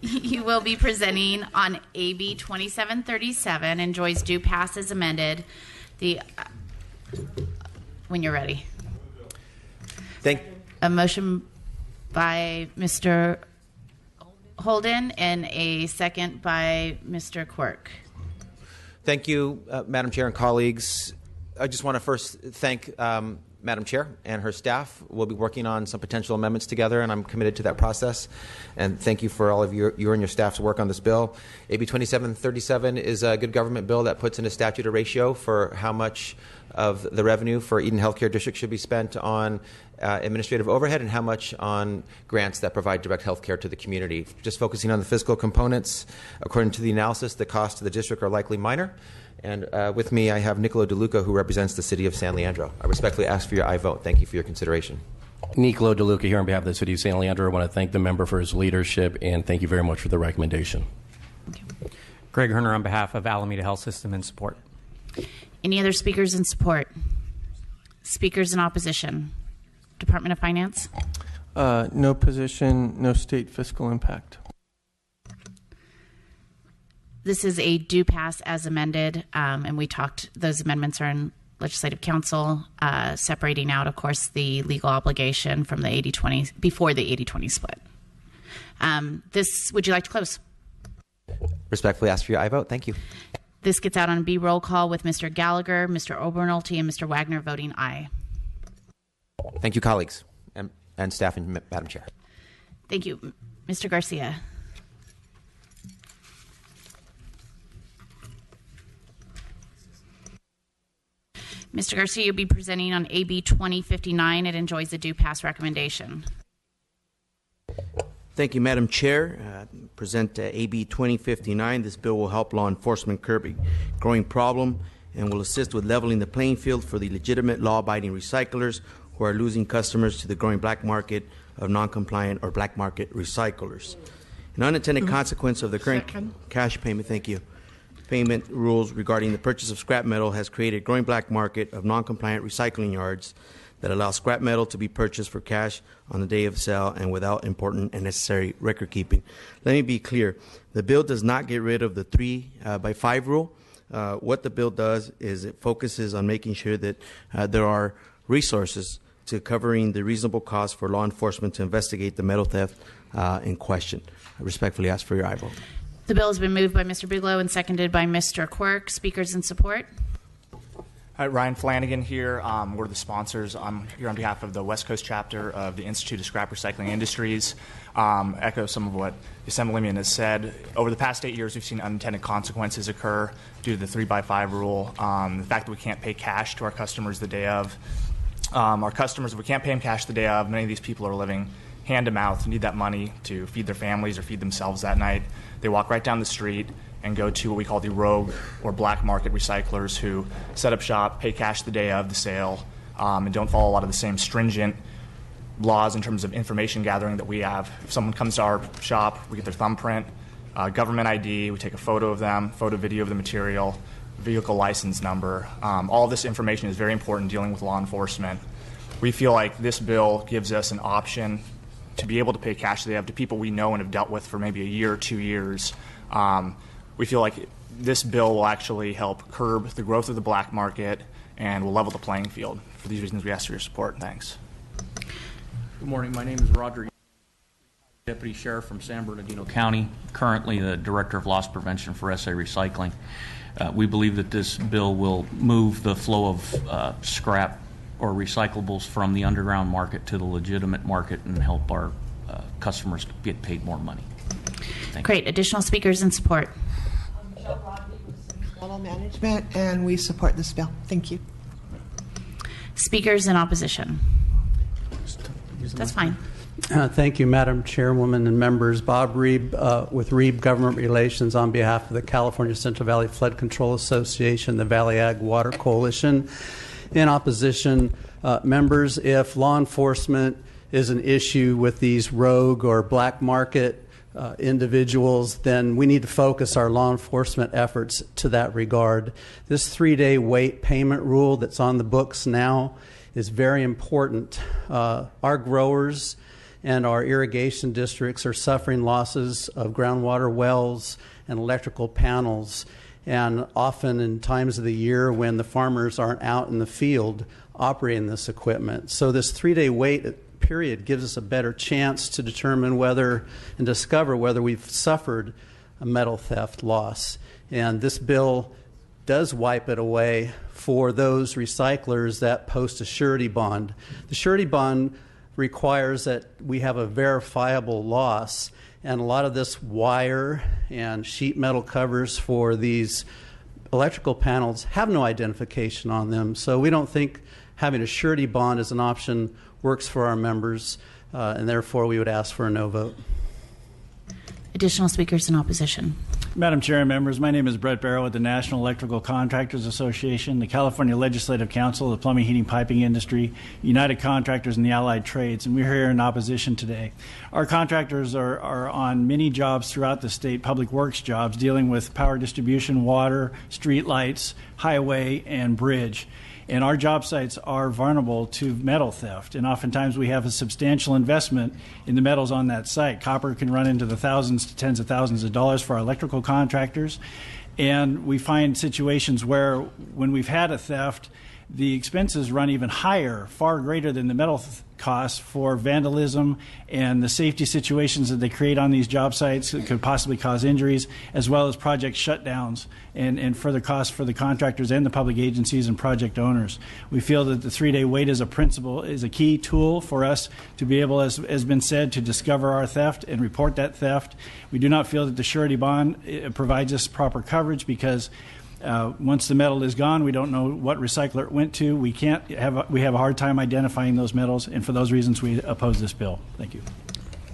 You will be presenting on AB 2737, enjoys due pass as amended. When you're ready. A motion by Mr. Holden and a second by Mr. Quirk. Thank you, Madam Chair and colleagues. I just want to first thank Madam Chair and her staff. We'll be working on some potential amendments together, and I'm committed to that process. And thank you for all of your and your staff's work on this bill. AB 2737 is a good government bill that puts in a statute a ratio for how much of the revenue for Eden Healthcare District should be spent on administrative overhead and how much on grants that provide direct health care to the community. Just focusing on the fiscal components, according to the analysis, the costs to the district are likely minor. And with me, I have Nicolo DeLuca, who represents the city of San Leandro. I respectfully ask for your aye vote. Thank you for your consideration. Nicolo DeLuca here on behalf of the city of San Leandro. I want to thank the member for his leadership, and thank you very much for the recommendation. Greg Herner on behalf of Alameda Health System in support. Any other speakers in support? Speakers in opposition? Department of Finance? No position, no state fiscal impact. This is a due pass as amended, and we talked, those amendments are in Legislative Council, separating out, of course, the legal obligation from the 80-20, before the 80-20 split. Would you like to close? Respectfully ask for your aye vote. Thank you. This gets out on B roll call with Mr. Gallagher, Mr. Obernolte, and Mr. Wagner voting aye. Thank you, colleagues and staff and Madam Chair. Thank you. Mr. Garcia. Mr. Garcia, you'll be presenting on AB 2059. It enjoys the due pass recommendation. Thank you, Madam Chair. Present AB 2059. This bill will help law enforcement curb a growing problem and will assist with leveling the playing field for the legitimate law-abiding recyclers who are losing customers to the growing black market of non-compliant or black market recyclers. An unintended consequence of the current cash payment rules regarding the purchase of scrap metal has created a growing black market of non-compliant recycling yards that allow scrap metal to be purchased for cash on the day of sale and without important and necessary record keeping. Let me be clear. The bill does not get rid of the 3x5 rule. What the bill does is it focuses on making sure that there are resources to covering the reasonable cost for law enforcement to investigate the metal theft in question. I respectfully ask for your aye vote. The bill has been moved by Mr. Bigelow and seconded by Mr. Quirk. Speakers in support? Hi, Ryan Flanagan here. We're the sponsors. I'm here on behalf of the West Coast chapter of the Institute of Scrap Recycling Industries. Echo some of what the Assemblyman has said. Over the past 8 years, we've seen unintended consequences occur due to the 3x5 rule. The fact that we can't pay cash to our customers the day of. Our customers, if we can't pay them cash the day of, many of these people are living hand to mouth, need that money to feed their families or feed themselves that night. They walk right down the street and go to what we call the rogue or black market recyclers who set up shop, pay cash the day of the sale, and don't follow a lot of the same stringent laws in terms of information gathering that we have. If someone comes to our shop, we get their thumbprint, government ID, we take a photo of them, photo video of the material, vehicle license number. All of this information is very important dealing with law enforcement. We feel like this bill gives us an option to be able to pay cash that they have to people we know and have dealt with for maybe a year or 2 years. We feel like this bill will actually help curb the growth of the black market and will level the playing field. For these reasons, we ask for your support. Thanks. Good morning. My name is Roger, Deputy Sheriff from San Bernardino County, currently the Director of Loss Prevention for SA Recycling. We believe that this bill will move the flow of scrap or recyclables from the underground market to the legitimate market and help our customers get paid more money. Great. Additional speakers in support? Michelle Rodney with Model Management, and we support this bill. Thank you. Speakers in opposition? That's fine. Thank you, Madam Chairwoman and members. Bob Reeb with Reeb Government Relations on behalf of the California Central Valley Flood Control Association, the Valley Ag Water Coalition. In opposition, members, if law enforcement is an issue with these rogue or black market individuals, then we need to focus our law enforcement efforts to that regard. This 3-day wait payment rule that's on the books now is very important. Our growers and our irrigation districts are suffering losses of groundwater wells and electrical panels, and often in times of the year when the farmers aren't out in the field operating this equipment. So this 3-day wait period gives us a better chance to determine whether and discover whether we've suffered a metal theft loss. And this bill does wipe it away for those recyclers that post a surety bond. The surety bond requires that we have a verifiable loss, and a lot of this wire and sheet metal covers for these electrical panels have no identification on them. So we don't think having a surety bond as an option works for our members, and therefore we would ask for a no vote. Additional speakers in opposition. Madam Chair and members, my name is Brett Barrow with the National Electrical Contractors Association, the California Legislative Council, the Plumbing, Heating, Piping Industry, United Contractors, and the Allied Trades, and we're here in opposition today. Our contractors are on many jobs throughout the state, public works jobs, dealing with power distribution, water, street lights, highway, and bridge. And our job sites are vulnerable to metal theft. And oftentimes we have a substantial investment in the metals on that site. Copper can run into the thousands to tens of thousands of dollars for our electrical contractors. And we find situations where when we've had a theft, the expenses run even higher, far greater than the metal costs for vandalism and the safety situations that they create on these job sites that could possibly cause injuries, as well as project shutdowns and further costs for the contractors and the public agencies and project owners. We feel that the 3-day wait as a principle is a key tool for us to be able, as has been said, to discover our theft and report that theft. We do not feel that the surety bond provides us proper coverage because once the metal is gone, we don't know what recycler it went to. We have a hard time identifying those metals, and for those reasons, we oppose this bill. Thank you.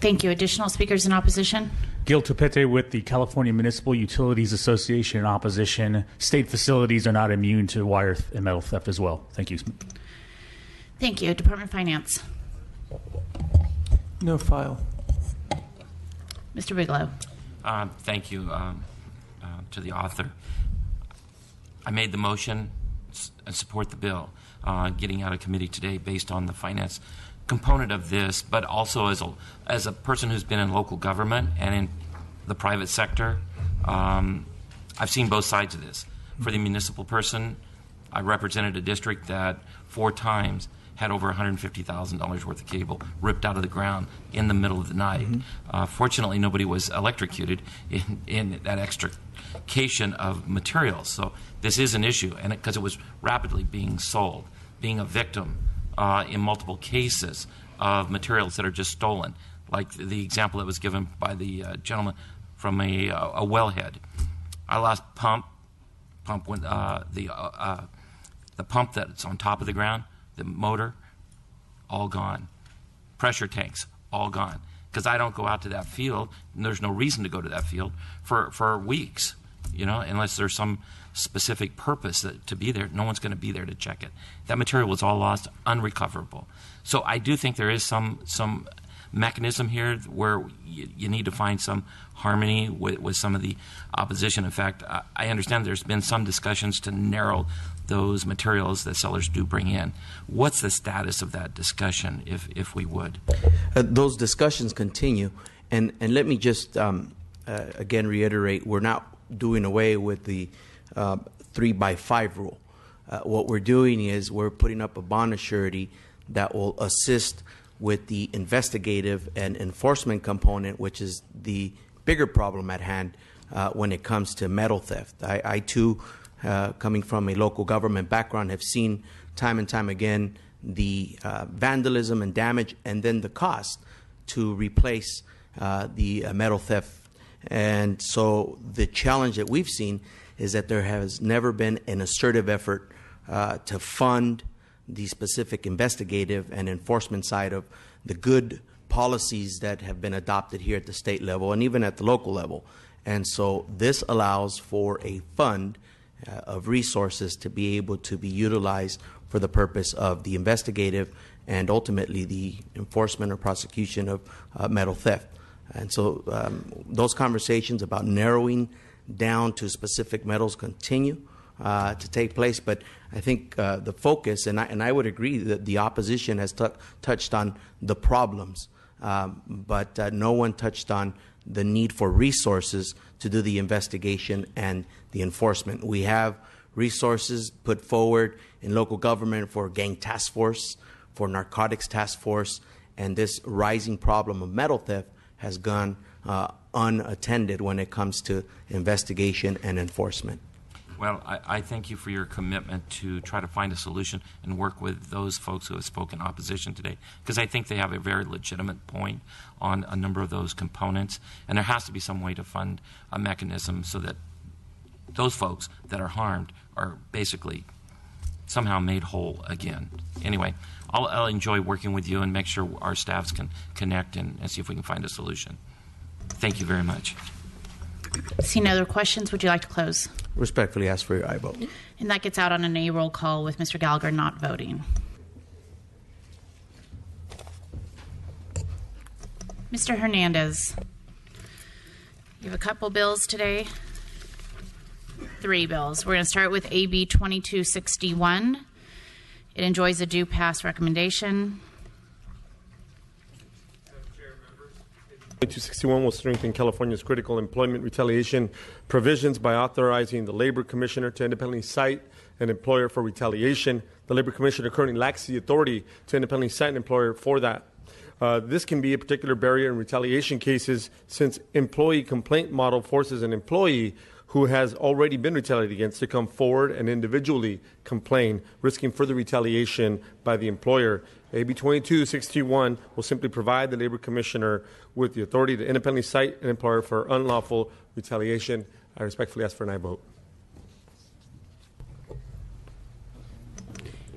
Thank you. Additional speakers in opposition? Gil Tupete with the California Municipal Utilities Association in opposition. State facilities are not immune to wire and metal theft as well. Thank you. Thank you. Department of Finance? No file. Mr. Bigelow? Thank you to the author. I made the motion and support the bill getting out of committee today based on the finance component of this, but also as a person who's been in local government and in the private sector. I've seen both sides of this. For the municipal person, I represented a district that 4 times had over $150,000 worth of cable ripped out of the ground in the middle of the night. Fortunately, nobody was electrocuted in that extrication of materials. So this is an issue, and because it was rapidly being sold, being a victim in multiple cases of materials that are just stolen, like the example that was given by the gentleman from a wellhead. I lost pump when the pump that's on top of the ground, the motor, all gone. Pressure tanks, all gone. Because I don't go out to that field, and there's no reason to go to that field for weeks, unless there's some specific purpose to be there. No one's going to be there to check it. That material was all lost, unrecoverable. So I do think there is some mechanism here where you need to find some harmony with some of the opposition. In fact, I understand there's been some discussions to narrow those materials that sellers do bring in. What's the status of that discussion, if we would? Those discussions continue, and let me just again reiterate, we're not doing away with the 3x5 rule. What we're doing is we're putting up a bond of surety that will assist with the investigative and enforcement component, which is the bigger problem at hand when it comes to metal theft. I too, coming from a local government background, have seen time and time again the vandalism and damage, and then the cost to replace the metal theft. And so the challenge that we've seen is that there has never been an assertive effort to fund the specific investigative and enforcement side of the good policies that have been adopted here at the state level and even at the local level. And so this allows for a fund of resources to be able to be utilized for the purpose of the investigative and ultimately the enforcement or prosecution of metal theft. And so those conversations about narrowing down to specific metals continue to take place. But I think the focus, and I would agree that the opposition has touched on the problems but no one touched on the need for resources to do the investigation and the enforcement. We have resources put forward in local government for gang task force, for narcotics task force, and this rising problem of metal theft has gone unattended when it comes to investigation and enforcement. Well, I thank you for your commitment to try to find a solution and work with those folks who have spoken opposition today, because I think they have a very legitimate point on a number of those components, and there has to be some way to fund a mechanism so that those folks that are harmed are basically somehow made whole again. Anyway, I'll enjoy working with you and make sure our staffs can connect and see if we can find a solution. Thank you very much. Seeing no other questions, would you like to close? Respectfully ask for your aye vote. And that gets out on an A roll call with Mr. Gallagher not voting. Mr. Hernandez, you have a couple bills today. 3 bills. We're going to start with AB 2261. It enjoys a due pass recommendation. 2261 will strengthen California's critical employment retaliation provisions by authorizing the Labor Commissioner to independently cite an employer for retaliation. The Labor Commissioner currently lacks the authority to independently cite an employer for that. This can be a particular barrier in retaliation cases, since employee complaint model forces an employee who has already been retaliated against to come forward and individually complain, risking further retaliation by the employer. AB 2261 will simply provide the Labor Commissioner with the authority to independently cite an employer for unlawful retaliation. I respectfully ask for an aye vote.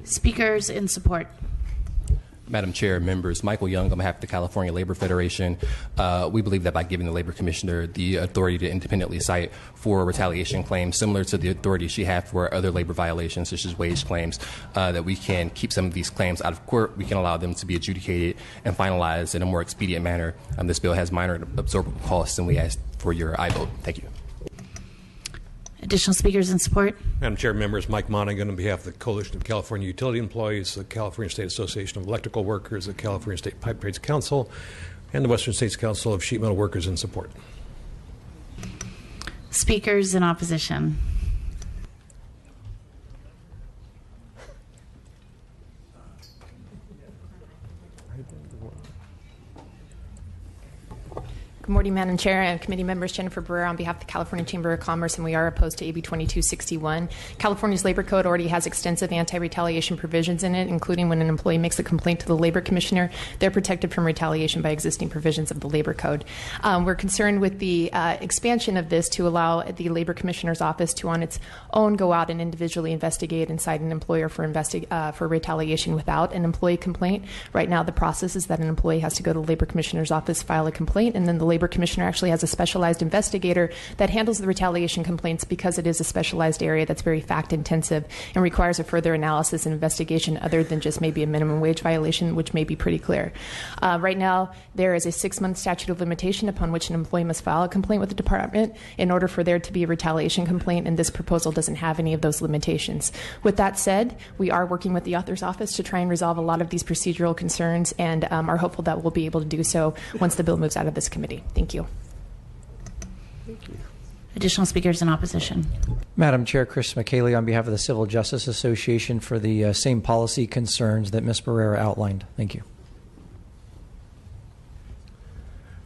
Speakers in support. Madam Chair, members, Michael Young on behalf of the California Labor Federation. We believe that by giving the Labor Commissioner the authority to independently cite for retaliation claims, similar to the authority she had for other labor violations, such as wage claims, that we can keep some of these claims out of court. We can allow them to be adjudicated and finalized in a more expedient manner. This bill has minor absorbable costs, and we ask for your aye vote. Thank you. Additional speakers in support. Madam Chair, members, Mike Monaghan on behalf of the Coalition of California Utility Employees, the California State Association of Electrical Workers, the California State Pipe Trades Council, and the Western States Council of Sheet Metal Workers in support. Speakers in opposition. Good morning, Madam Chair and committee members. Jennifer Barrera on behalf of the California Chamber of Commerce, and we are opposed to AB 2261. California's Labor Code already has extensive anti-retaliation provisions in it, including when an employee makes a complaint to the Labor Commissioner. They're protected from retaliation by existing provisions of the Labor Code. We're concerned with the expansion of this to allow the Labor Commissioner's office to, on its own, go out and individually investigate and cite an employer for retaliation without an employee complaint. Right now, the process is that an employee has to go to the Labor Commissioner's office, file a complaint, and then the Labor Commissioner actually has a specialized investigator that handles the retaliation complaints, because it is a specialized area that's very fact intensive and requires a further analysis and investigation other than just maybe a minimum wage violation, which may be pretty clear. Right now, there is a 6-month statute of limitation upon which an employee must file a complaint with the department in order for there to be a retaliation complaint, and this proposal doesn't have any of those limitations. With that said, we are working with the author's office to try and resolve a lot of these procedural concerns, and are hopeful that we'll be able to do so once the bill moves out of this committee. Thank you. Additional speakers in opposition. Madam Chair, Chris McKaylee on behalf of the Civil Justice Association for the same policy concerns that Ms. Barrera outlined. Thank you.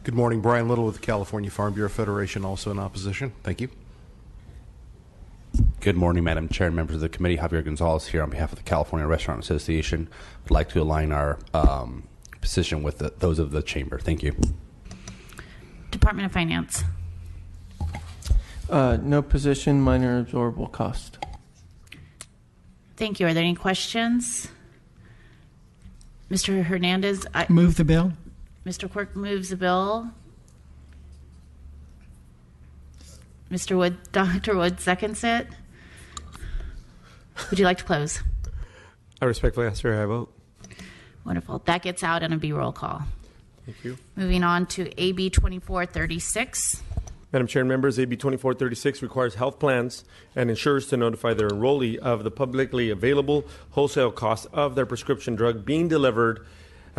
Good morning. Brian Little with the California Farm Bureau Federation, also in opposition. Thank you. Good morning, Madam Chair and members of the committee. Javier Gonzalez here on behalf of the California Restaurant Association. I'd like to align our position with those of the Chamber. Thank you. Department of Finance. No position, minor absorbable cost. Thank you. Are there any questions? Mr. Hernandez? Move the bill. Mr. Quirk moves the bill. Mr. Wood, Dr. Wood seconds it. Would you like to close? I respectfully ask for your aye vote. Wonderful. That gets out on a B roll call. Thank you. Moving on to AB 2436. Madam Chair and members, AB 2436 requires health plans and insurers to notify their enrollee of the publicly available wholesale cost of their prescription drug being delivered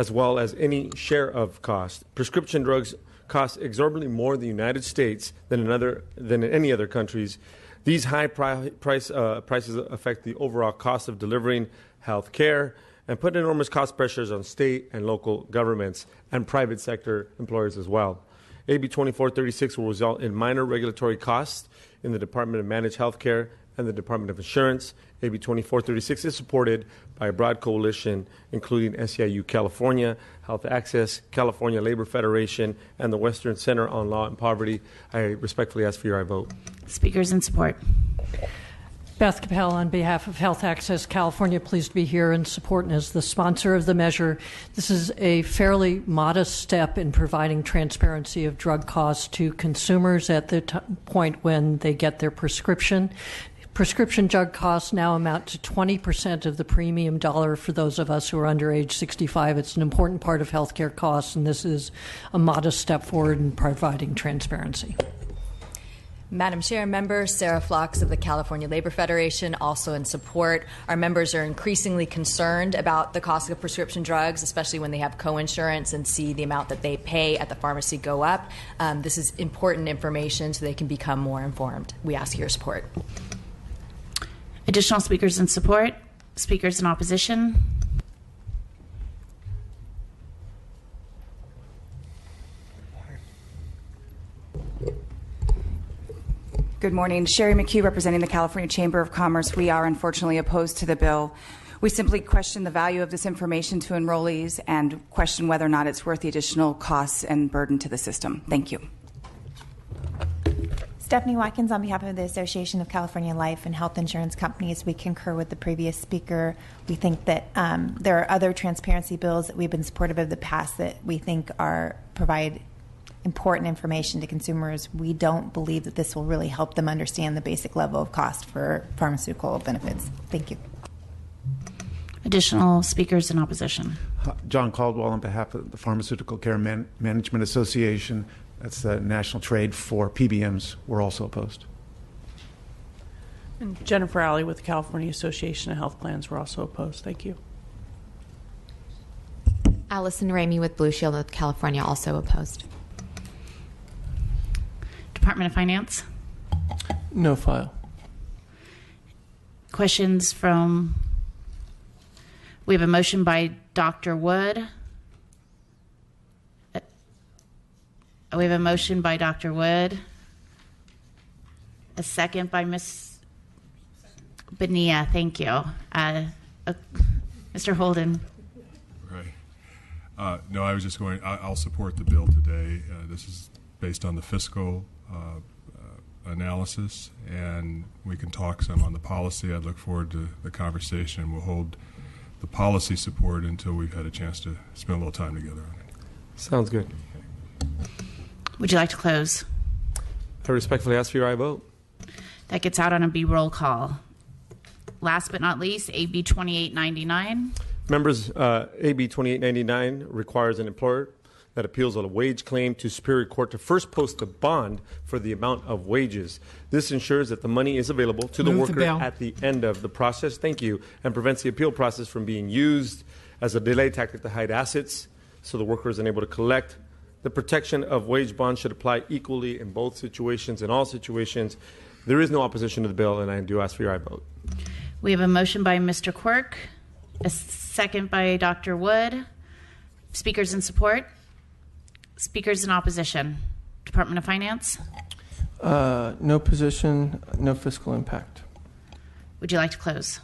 as well as any share of cost. Prescription drugs cost exorbitantly more in the United States than in any other countries. These high prices affect the overall cost of delivering health care and put enormous cost pressures on state and local governments and private sector employers as well. AB 2436 will result in minor regulatory costs in the Department of Managed Healthcare and the Department of Insurance. AB 2436 is supported by a broad coalition including SEIU California, Health Access, California Labor Federation, and the Western Center on Law and Poverty. I respectfully ask for your aye vote. Speakers in support. Beth Capel on behalf of Health Access California, pleased to be here in support and as the sponsor of the measure. This is a fairly modest step in providing transparency of drug costs to consumers at the point when they get their prescription. Prescription drug costs now amount to 20% of the premium dollar for those of us who are under age 65. It's an important part of healthcare costs, and this is a modest step forward in providing transparency. Madam Chair, members, Sarah Flocks of the California Labor Federation, also in support. Our members are increasingly concerned about the cost of prescription drugs, especially when they have coinsurance and see the amount that they pay at the pharmacy go up. This is important information so they can become more informed. We ask your support. Additional speakers in support? Speakers in opposition? Good morning. Sherry McHugh representing the California Chamber of Commerce. We are unfortunately opposed to the bill. We simply question the value of this information to enrollees and question whether or not it's worth the additional costs and burden to the system. Thank you. Stephanie Watkins on behalf of the Association of California Life and Health Insurance Companies. We concur with the previous speaker. We think that there are other transparency bills that we've been supportive of the past that we think provide important information to consumers. We don't believe that this will really help them understand the basic level of cost for pharmaceutical benefits. Thank you. Additional speakers in opposition? John Caldwell on behalf of the Pharmaceutical Care Management Association. That's the national trade for PBMs. We're also opposed. And Jennifer Alley with the California Association of Health Plans. We're also opposed. Thank you. Allison Ramey with Blue Shield of California, also opposed. Department of Finance? No file. Questions from... We have a motion by Dr. Wood. We have a motion by Dr. Wood. A second by Ms. Bonilla. Thank you. Mr. Holden. Right. No, I was just going, I'll support the bill today. This is based on the fiscal analysis, and we can talk some on the policy. I look forward to the conversation. We'll hold the policy support until we've had a chance to spend a little time together on it. Sounds good. Would you like to close? I respectfully ask for your aye vote. That gets out on a B roll call. Last but not least, AB 2899. Members, AB 2899 requires an employer that appeals a wage claim to Superior Court to first post a bond for the amount of wages. This ensures that the money is available to the worker at the end of the process. Thank you. And prevents the appeal process from being used as a delay tactic to hide assets so the worker is unable to collect. The protection of wage bonds should apply equally in both situations. In all situations, there is no opposition to the bill, and I do ask for your aye vote. We have a motion by Mr. Quirk, a second by Dr. Wood. Speakers in support? Speakers in opposition? Department of Finance? No position, no fiscal impact. Would you like to close?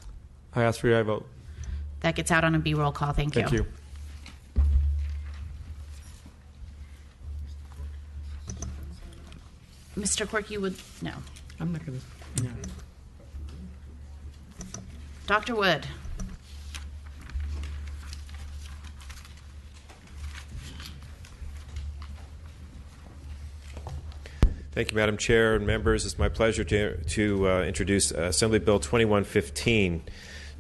I ask for your aye vote. That gets out on a B roll call. Thank you. Thank you. Mr. Quirk, you would? No. I'm not going to. No. Dr. Wood. Thank you, Madam Chair and members. It's my pleasure to introduce Assembly Bill 2115.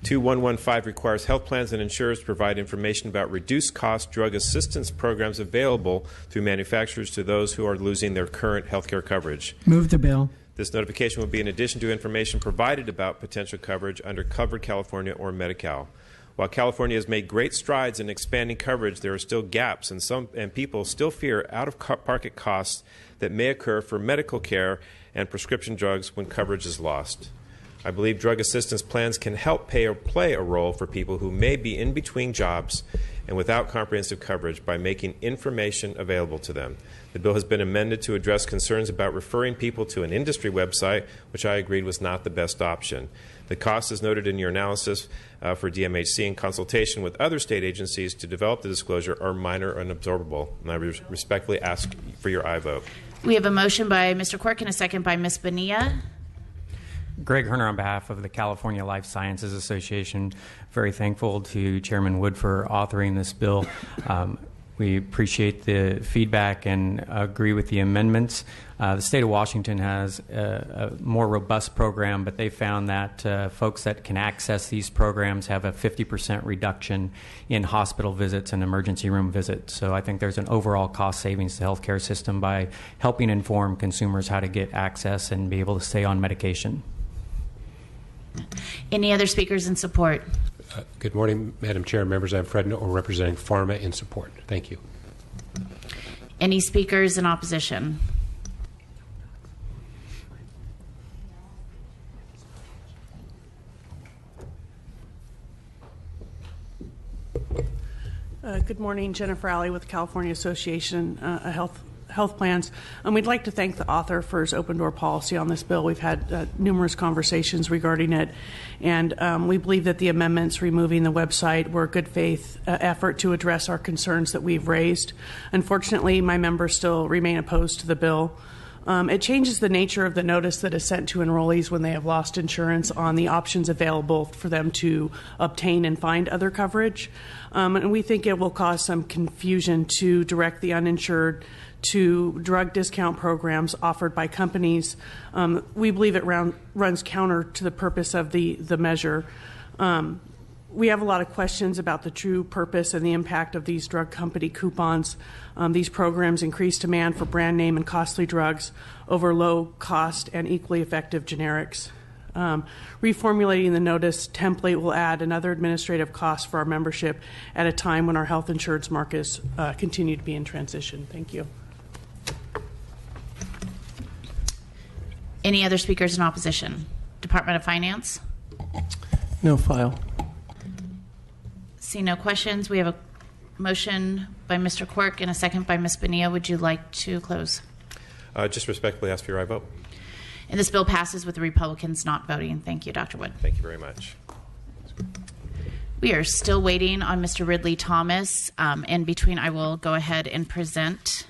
2115 requires health plans and insurers to provide information about reduced cost drug assistance programs available through manufacturers to those who are losing their current health care coverage. Move the bill. This notification will be in addition to information provided about potential coverage under Covered California or Medi-Cal. While California has made great strides in expanding coverage, there are still gaps, and people still fear out-of-pocket costs that may occur for medical care and prescription drugs when coverage is lost. I believe drug assistance plans can help play a role for people who may be in between jobs and without comprehensive coverage by making information available to them. The bill has been amended to address concerns about referring people to an industry website, which I agreed was not the best option. The costs, as noted in your analysis for DMHC in consultation with other state agencies to develop the disclosure, are minor and absorbable. And I respectfully ask for your aye vote. We have a motion by Mr. Quirk and a second by Ms. Bonilla. Greg Herner on behalf of the California Life Sciences Association. Very thankful to Chairman Wood for authoring this bill. We appreciate the feedback and agree with the amendments. The state of Washington has a more robust program, but they found that folks that can access these programs have a 50% reduction in hospital visits and emergency room visits. So I think there's an overall cost savings to the healthcare system by helping inform consumers how to get access and be able to stay on medication. Any other speakers in support? Good morning, Madam Chair and members. I'm Fred Noel, representing Pharma in support. Thank you. Any speakers in opposition? Good morning, Jennifer Alley with the California Association of Health Plans. We'd like to thank the author for his open door policy on this bill. We've had numerous conversations regarding it, and we believe that the amendments removing the website were a good faith effort to address our concerns that we've raised. Unfortunately, my members still remain opposed to the bill. It changes the nature of the notice that is sent to enrollees when they have lost insurance on the options available for them to obtain and find other coverage. And we think it will cause some confusion to direct the uninsured to drug discount programs offered by companies. We believe it runs counter to the purpose of the measure. We have a lot of questions about the true purpose and the impact of these drug company coupons. These programs increase demand for brand name and costly drugs over low cost and equally effective generics. Reformulating the notice template will add another administrative cost for our membership at a time when our health insurance markets continue to be in transition. Thank you. Any other speakers in opposition? Department of Finance? No file. See no questions. We have a motion by Mr. Quirk and a second by Ms. Bonilla. Would you like to close? Just respectfully ask for your aye vote. And this bill passes with the Republicans not voting. Thank you, Dr. Wood. Thank you very much. We are still waiting on Mr. Ridley Thomas. In between, I will go ahead and present.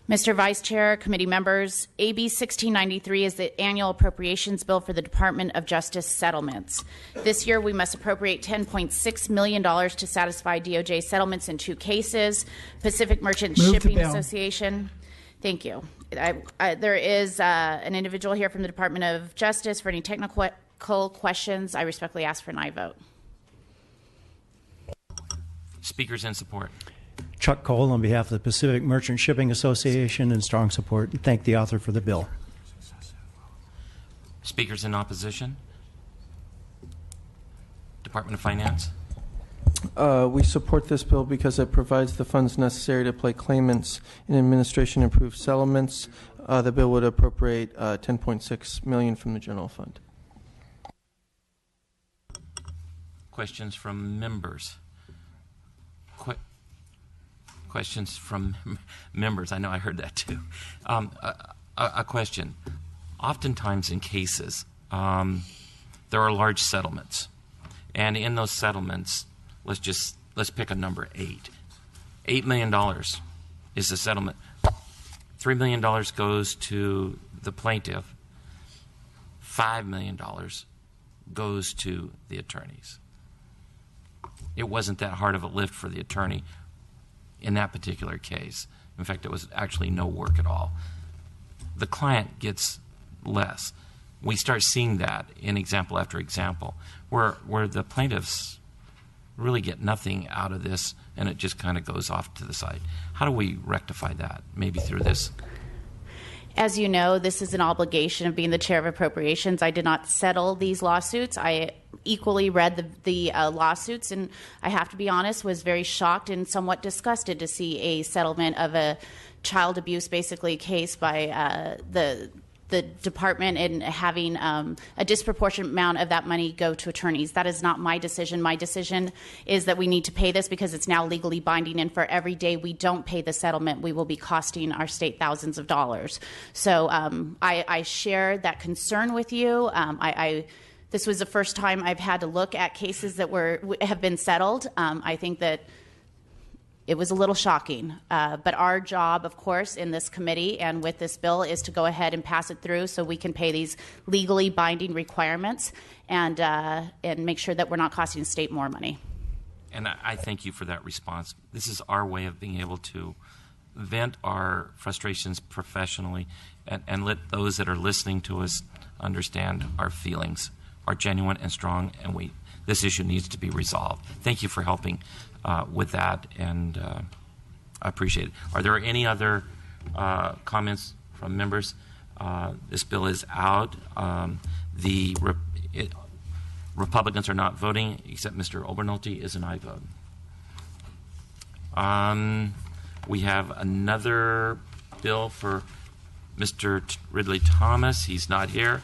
Mr. Vice Chair, committee members, AB 1693 is the annual appropriations bill for the Department of Justice settlements. This year, we must appropriate $10.6 million to satisfy DOJ settlements in 2 cases. Pacific Merchant Shipping Association. Thank you. There is an individual here from the Department of Justice for any technical questions. I respectfully ask for an aye vote. Speakers in support. Chuck Cole on behalf of the Pacific Merchant Shipping Association in strong support, and thank the author for the bill. Speakers in opposition. Department of Finance. We support this bill because it provides the funds necessary to pay claimants in administration improved settlements. The bill would appropriate $10.6 million from the general fund. Questions from members. Questions from members. I know I heard that too. A question. Oftentimes in cases, there are large settlements. And in those settlements, let's pick a number, 8. $8 million is the settlement. $3 million goes to the plaintiff. $5 million goes to the attorneys. It wasn't that hard of a lift for the attorney. in that particular case. In fact, it was actually no work at all. The client gets less. We start seeing that in example after example, where the plaintiffs really get nothing out of this, and it just kind of goes off to the side. How do we rectify that? Maybe through this. As you know, this is an obligation of being the chair of appropriations. I did not settle these lawsuits. I equally read the lawsuits, and I have to be honest, was very shocked and somewhat disgusted to see a settlement of a child abuse, basically, case by the department and having a disproportionate amount of that money go to attorneys. That is not my decision. My decision is that we need to pay this because it's now legally binding, and for every day we don't pay the settlement, we will be costing our state thousands of dollars. So I share that concern with you. This was the first time I've had to look at cases that have been settled. I think that it was a little shocking, but our job, of course, in this committee and with this bill is to go ahead and pass it through so we can pay these legally binding requirements and make sure that we're not costing the state more money. And I thank you for that response. This is our way of being able to vent our frustrations professionally and let those that are listening to us understand our feelings are genuine and strong, and this issue needs to be resolved. Thank you for helping with that, and I appreciate it. Are there any other comments from members? This bill is out. Republicans are not voting, except Mr. Obernolte is an aye vote. We have another bill for Mr. Ridley Thomas. He's not here.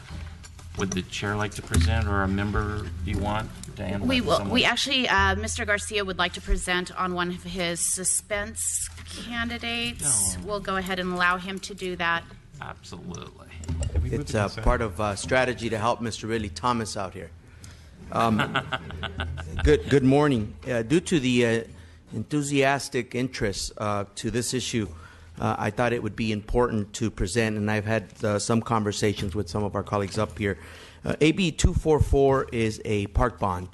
Would the chair like to present, or a member do you want to handle We it? will. We actually, Mr. Garcia would like to present on one of his suspense candidates. We'll go ahead and allow him to do that. Absolutely. It's part of strategy to help Mr. Ridley Thomas out here. Good morning. Due to the enthusiastic interest to this issue, I thought it would be important to present, and I've had some conversations with some of our colleagues up here. AB 244 is a park bond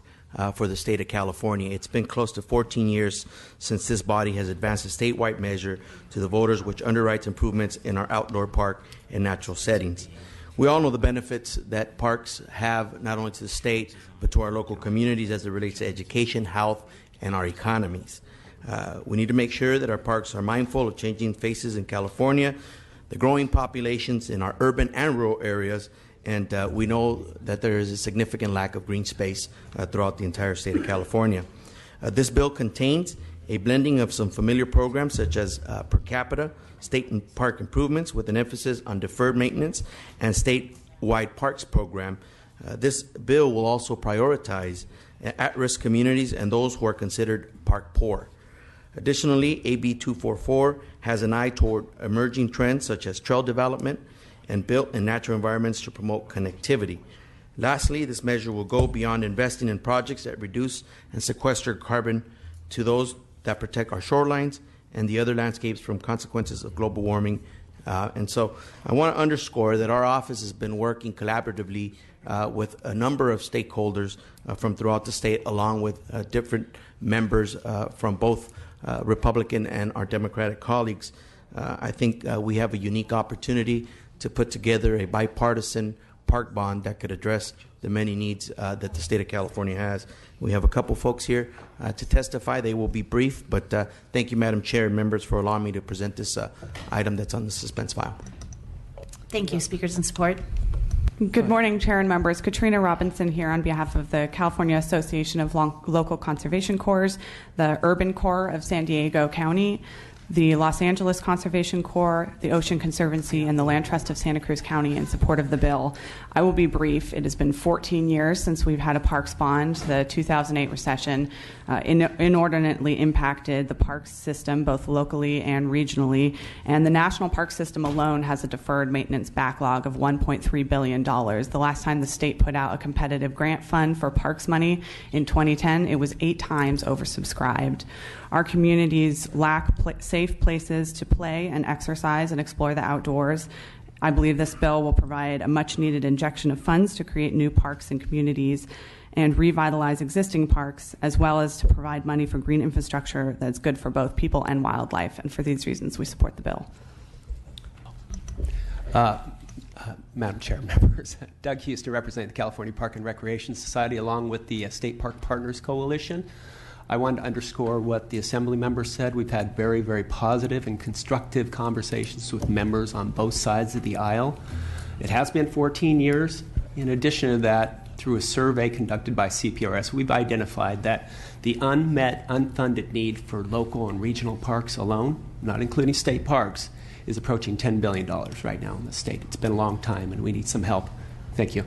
for the state of California. It's been close to 14 years since this body has advanced a statewide measure to the voters which underwrites improvements in our outdoor park and natural settings. We all know the benefits that parks have not only to the state but to our local communities as it relates to education, health, and our economies. We need to make sure that our parks are mindful of changing faces in California, the growing populations in our urban and rural areas, and we know that there is a significant lack of green space throughout the entire state of California. This bill contains a blending of some familiar programs such as per capita, state and park improvements with an emphasis on deferred maintenance, and statewide parks program. This bill will also prioritize at-risk communities and those who are considered park poor. Additionally, AB 244 has an eye toward emerging trends such as trail development and built in natural environments to promote connectivity. Lastly, this measure will go beyond investing in projects that reduce and sequester carbon to those that protect our shorelines and the other landscapes from consequences of global warming. And so I want to underscore that our office has been working collaboratively with a number of stakeholders from throughout the state, along with different members from both Republican and our Democratic colleagues. I think we have a unique opportunity to put together a bipartisan park bond that could address the many needs that the state of California has. We have a couple folks here to testify. They will be brief, but thank you, Madam Chair and members, for allowing me to present this item that's on the suspense file. Thank you. Speakers in support. Good morning, Chair and members. Katrina Robinson here on behalf of the California Association of Local Conservation Corps, the Urban Corps of San Diego County, the Los Angeles Conservation Corps, the Ocean Conservancy, and the Land Trust of Santa Cruz County in support of the bill. I will be brief. It has been 14 years since we've had a parks bond. The 2008 recession inordinately impacted the parks system, both locally and regionally, and the national park system alone has a deferred maintenance backlog of $1.3 billion. The last time the state put out a competitive grant fund for parks money in 2010, it was 8 times oversubscribed. Our communities lack safe places to play and exercise and explore the outdoors. I believe this bill will provide a much-needed injection of funds to create new parks and communities. and revitalize existing parks, as well as to provide money for green infrastructure that's good for both people and wildlife. And for these reasons, we support the bill. Madam Chair, members, Doug Houston, representing the California Park and Recreation Society, along with the State Park Partners Coalition. I wanted to underscore what the Assembly members said. We've had very, very positive and constructive conversations with members on both sides of the aisle. It has been 14 years. In addition to that, through a survey conducted by CPRS, we've identified that the unmet, unfunded need for local and regional parks alone, not including state parks, is approaching $10 billion right now in the state. It's been a long time, and we need some help. Thank you.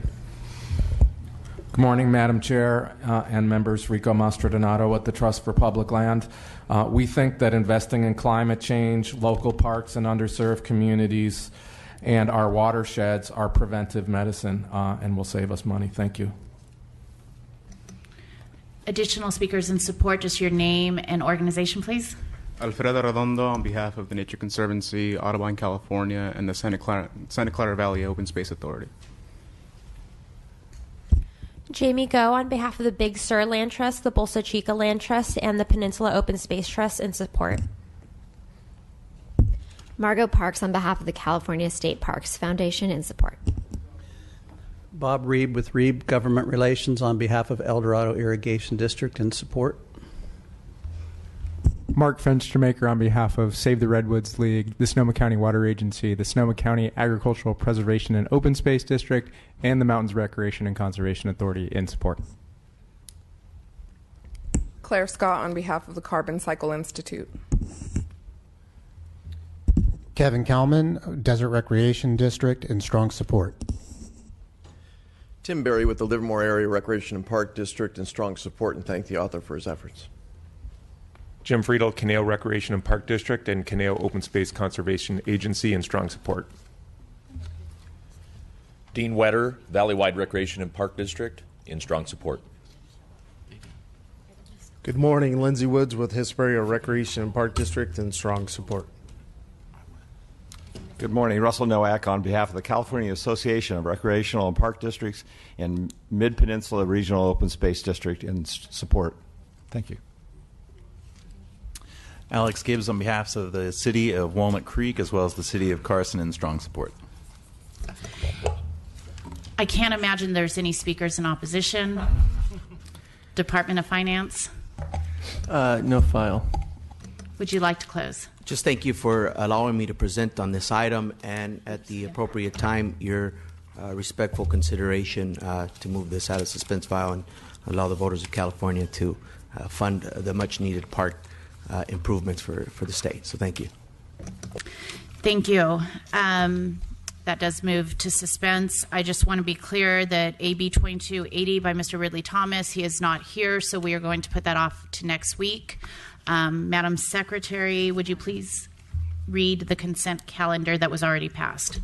Good morning, Madam Chair and members. Rico Mastrodonato with the Trust for Public Land. We think that investing in climate change, local parks and underserved communities, and our watersheds are preventive medicine and will save us money. Thank you. Additional speakers in support, just your name and organization, please. Alfredo Redondo on behalf of the Nature Conservancy, Audubon, California, and the Santa Clara Valley Open Space Authority. Jamie Go on behalf of the Big Sur Land Trust, the Bolsa Chica Land Trust, and the Peninsula Open Space Trust in support. Margot Parks on behalf of the California State Parks Foundation in support. Bob Reeb with Reeb Government Relations on behalf of El Dorado Irrigation District in support. Mark Fenstermaker on behalf of Save the Redwoods League, the Sonoma County Water Agency, the Sonoma County Agricultural Preservation and Open Space District, and the Mountains Recreation and Conservation Authority in support. Claire Scott on behalf of the Carbon Cycle Institute. Kevin Kalman, Desert Recreation District, in strong support. Tim Berry with the Livermore Area Recreation and Park District in strong support, and thank the author for his efforts. Jim Friedel, Caneo Recreation and Park District, and Caneo Open Space Conservation Agency in strong support. Dean Wetter, Valley-Wide Recreation and Park District, in strong support. Good morning, Lindsay Woods with Hesperia Recreation and Park District, in strong support. Good morning, Russell Nowak on behalf of the California Association of Recreational and Park Districts and Mid-Peninsula Regional Open Space District in support. Thank you. Alex Gibbs on behalf of the City of Walnut Creek as well as the City of Carson in strong support. I can't imagine there's any speakers in opposition. Department of Finance? No file. Would you like to close? Just thank you for allowing me to present on this item and at the appropriate time your respectful consideration to move this out of suspense file and allow the voters of California to fund the much needed park improvements for the state. So thank you. Thank you. That does move to suspense. I just want to be clear that AB 2280 by Mr. Ridley Thomas, he is not here, so we are going to put that off to next week. Madam Secretary, would you please read the consent calendar that was already passed?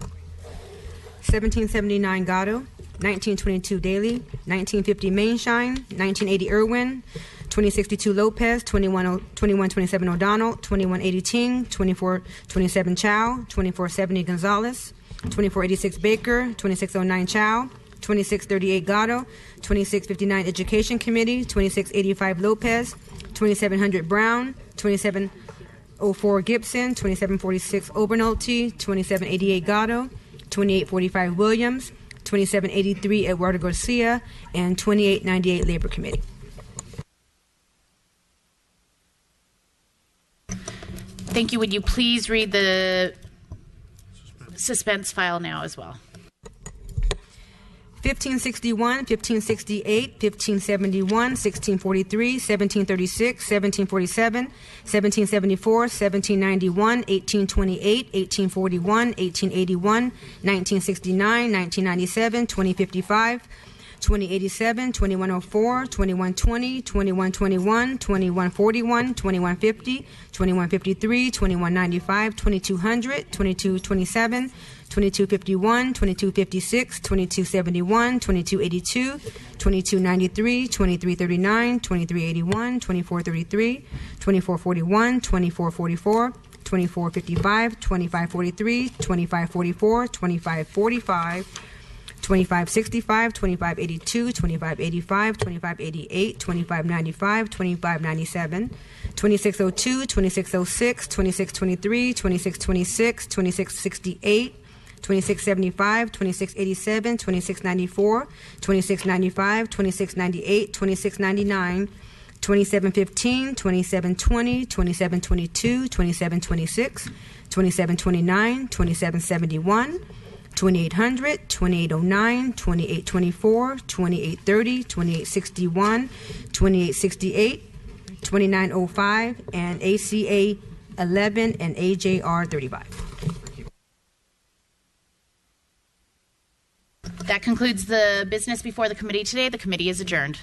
1779 Gatto, 1922 Daly, 1950 Mainshine, 1980 Irwin, 2062 Lopez, 2127 O'Donnell, 2180 Ting, 2427 Chow, 2470 Gonzalez, 2486 Baker, 2609 Chow, 2638 Gatto, 2659 Education Committee, 2685 Lopez, 2700 Brown, 2704 Gibson, 2746 Obernolte, 2788 Gatto, 2845 Williams, 2783 Eduardo Garcia, and 2898 Labor Committee. Thank you. Would you please read the suspense file now as well? 1561, 1568, 1571, 1643, 1736, 1747, 1774, 1791, 1828, 1841, 1881, 1969, 1997, 2055, 2087, 2104, 2120, 2121, 2141, 2150, 2153, 2195, 2200, 2227, 2251, 2256, 2271, 2282, 2293, 2339, 2381, 2433, 2441, 2444, 2455, 2543, 2544, 2545, 2565, 2582, 2585, 2588, 2595, 2597, 2602, 2606, 2623, 2626, 2668, 2675, 2687, 2694, 2695, 2698, 2699, 2715, 2720, 2722, 2726, 2729, 2771, 2800, 2809, 2824, 2830, 2861, 2868, 2905, and ACA 11 and AJR 35. That concludes the business before the committee today. The committee is adjourned.